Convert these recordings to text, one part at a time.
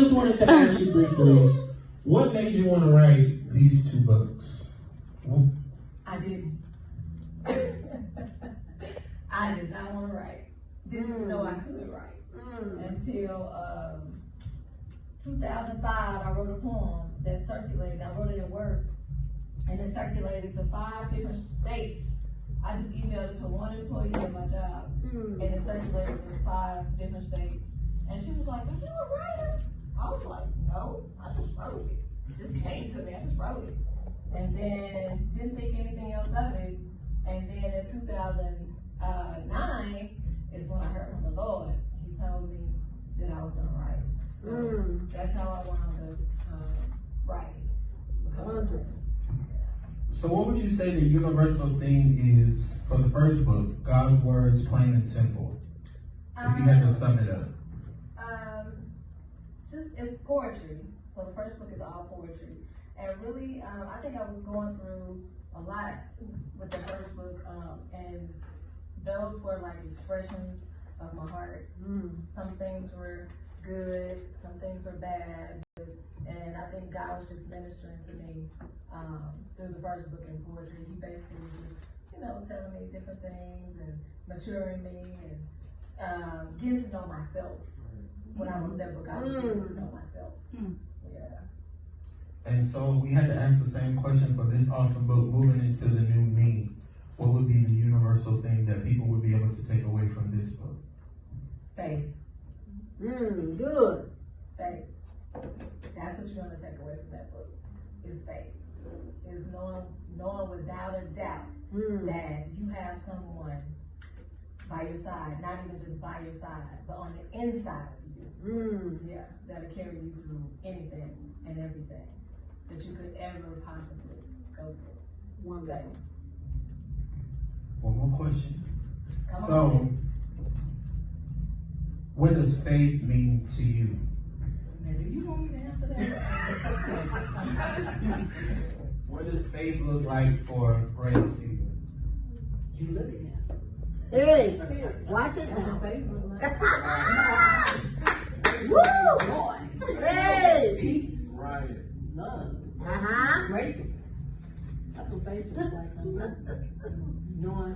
just wanted to ask you briefly, what made you want to write these two books? I didn't. I did not want to write. Didn't know I could write until 2005. I wrote a poem that circulated. I wrote it at work, and it circulated to 5 different states. I just emailed it to one employee at my job, and it circulated to 5 different states. And she was like, "Are you a writer?" I was like, "No, I just wrote it. It just came to me. I just wrote it." And then didn't think anything else of it. And then in 2009 is when I heard from the Lord. He told me that I was going to write. So that's how I wound up writing. So what would you say the universal theme is for the first book, God's Words, Plain and Simple? If you had to sum it up. It's poetry. So the first book is all poetry. And really, I think I was going through a lot with the first book, and those were like expressions of my heart. Some things were good, some things were bad, and I think God was just ministering to me through the first book in poetry. He basically was just, telling me different things and maturing me and getting to know myself. When I wrote that book, I was getting to know myself. Yeah. And so we had to ask the same question for this awesome book, moving into the new me. What would be the universal thing that people would be able to take away from this book? Faith. Good. Faith. That's what you're going to take away from that book, is faith. Is knowing without a doubt that you have someone by your side, not even just by your side, but on the inside of you. Yeah, that'll carry you through anything and everything that you could ever possibly go through. One day. One more question. Come So, on. what does faith mean to you? Now, do you want me to answer that? What does faith look like for Ray Stevens? You looking at. Hey, watch it That's now. what faith looks like. Woo! Joy. Hey! Peace. Right. Love. Uh-huh. That's what faith looks like. It's knowing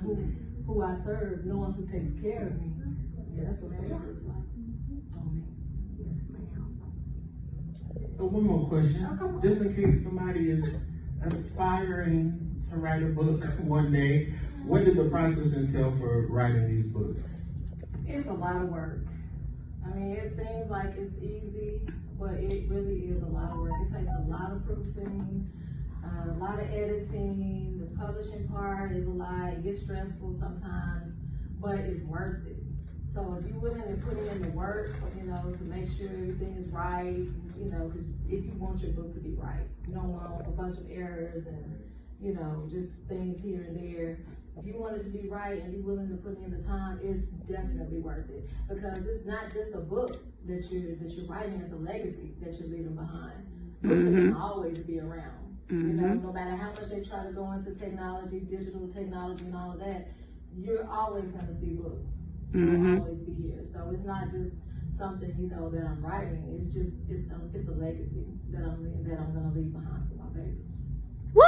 who I serve, knowing who takes care of me. That's what faith looks like. Oh, man. Yes, ma'am. So one more question, Oh, come on. just in case somebody is aspiring to write a book one day. What did the process entail for writing these books? It's a lot of work. I mean, it seems like it's easy, but it really is a lot of work. It takes a lot of proofing, a lot of editing. The publishing part is a lot. It gets stressful sometimes, but it's worth it. So if you're willing to put in the work, to make sure everything is right, because if you want your book to be right, you don't want a bunch of errors and, just things here and there. If you want it to be right and you're willing to put in the time, it's definitely worth it, because it's not just a book that you're writing; it's a legacy that you're leaving behind. Books are going to always be around. No matter how much they try to go into technology, digital technology, and all of that, you're always going to see books. They'll always be here. So it's not just something that I'm writing. It's just it's a legacy that I'm going to leave behind for my babies. Woo!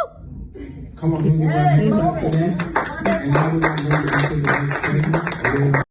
Come on, give me Hey, one hand glory. to that. And now we're going to move into the next segment.